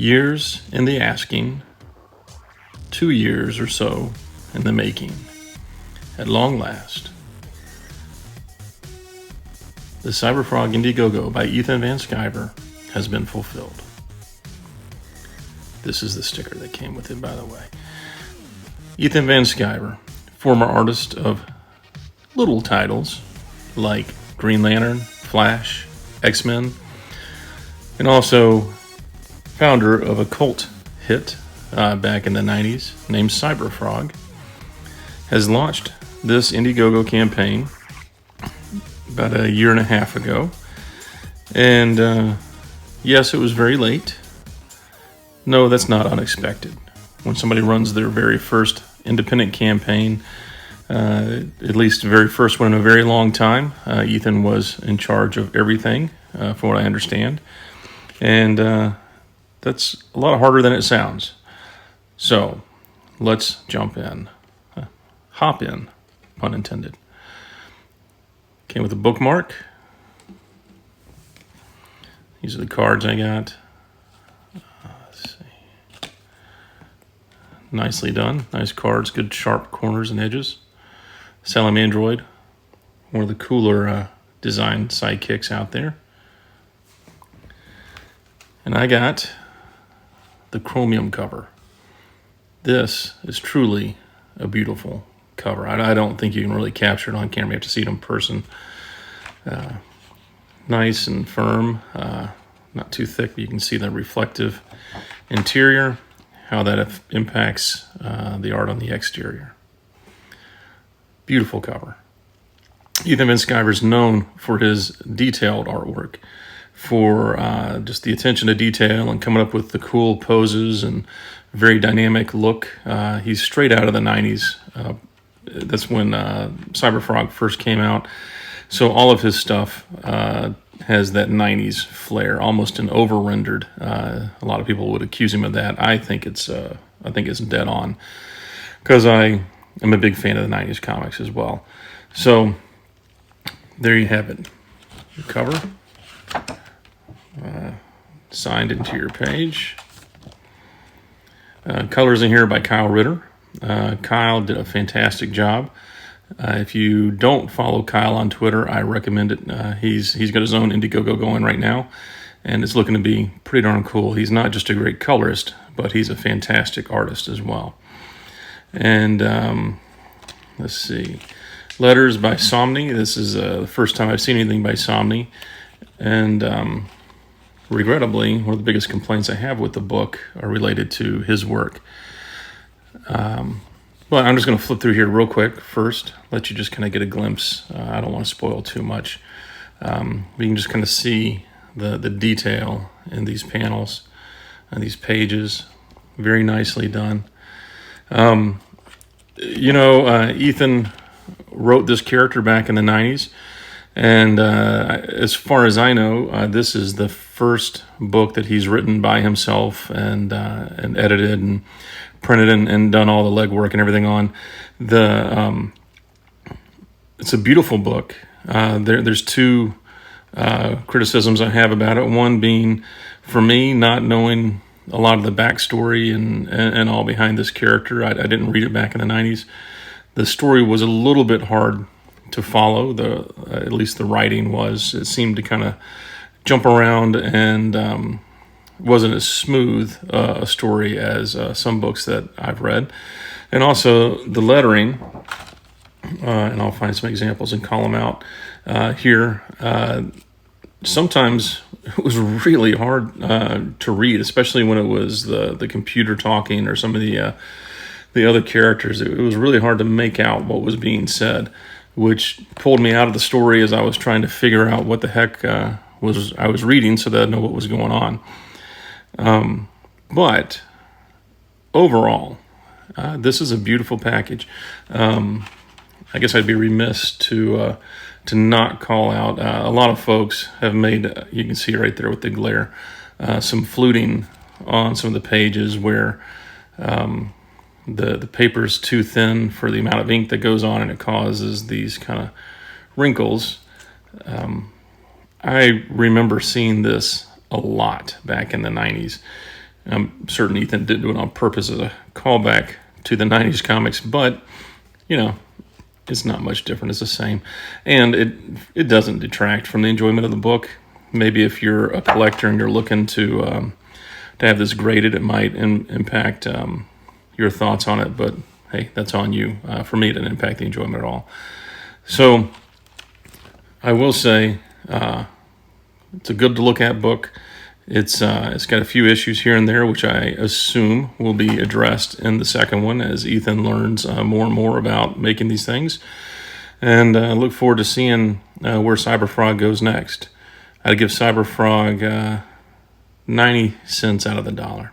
Years in the asking, 2 years or so in the making. At long last, the Cyberfrog Indiegogo by Ethan Van Sciver has been fulfilled. This is the sticker that came with it, by the way. Ethan Van Sciver, former artist of little titles like Green Lantern, Flash, X-Men, and also founder of a cult hit back in the 90s named Cyberfrog, has launched this Indiegogo campaign about a year and a half ago. And yes, it was very late. No, that's not unexpected. When somebody runs their very first independent campaign, at least the very first one in a very long time, Ethan was in charge of everything, from what I understand. And that's a lot harder than it sounds. So let's jump in. Hop in, pun intended. Came with a bookmark. These are the cards I got. Let's see. Nicely done. Nice cards, good sharp corners and edges. Salamandroid, one of the cooler design sidekicks out there. And I got the chromium cover. This is truly a beautiful cover. I don't think you can really capture it on camera. You have to see it in person. Nice and firm, not too thick, but you can see the reflective interior, how that impacts the art on the exterior. Beautiful cover. Ethan Van Sciver is known for his detailed artwork, for just the attention to detail and coming up with the cool poses and very dynamic look. He's straight out of the 90s. That's when Cyberfrog first came out. So all of his stuff has that 90s flair, almost an over-rendered. A lot of people would accuse him of that. I think it's dead on, because I am a big fan of the 90s comics as well. So there you have it. The cover. Signed interior page. Colors in here by Kyle Ritter. Kyle did a fantastic job. If you don't follow Kyle on Twitter, I recommend it. He's got his own Indiegogo going right now, and it's looking to be pretty darn cool. He's not just a great colorist, but he's a fantastic artist as well. And let's see. Letters by Somni. This is the first time I've seen anything by Somni. And regrettably, one of the biggest complaints I have with the book are related to his work. But I'm just going to flip through here real quick first, let you just kind of get a glimpse. I don't want to spoil too much. You can just kind of see the detail in these panels and these pages. Very nicely done. Ethan wrote this character back in the 90s. And as far as I know, this is the first book that he's written by himself and edited and printed and done all the legwork and everything on. It's a beautiful book. There's two criticisms I have about it. One being, for me, not knowing a lot of the backstory and all behind this character. I didn't read it back in the 90s. The story was a little bit hard to follow. At least the writing was. It seemed to kind of jump around and wasn't as smooth a story as some books that I've read. And also the lettering, and I'll find some examples and call them out here. Sometimes it was really hard to read, especially when it was the computer talking or some of the other characters. It was really hard to make out what was being said, which pulled me out of the story as I was trying to figure out what the heck I was reading so that I'd know what was going on. But overall, this is a beautiful package. I guess I'd be remiss to not call out. A lot of folks have made, you can see right there with the glare, some fluting on some of the pages where the paper is too thin for the amount of ink that goes on, and it causes these kind of wrinkles. I remember seeing this a lot back in the 90s. I'm certain Ethan didn't do it on purpose as a callback to the 90s comics, but, it's not much different. It's the same. And it doesn't detract from the enjoyment of the book. Maybe if you're a collector and you're looking to have this graded, it might impact your thoughts on it. But, hey, that's on you. For me, it didn't impact the enjoyment at all. So I will say it's a good to look at book. It's got a few issues here and there, which I assume will be addressed in the second one as Ethan learns more and more about making these things. And I look forward to seeing where Cyberfrog goes next. I'd give Cyberfrog 90 cents out of the dollar.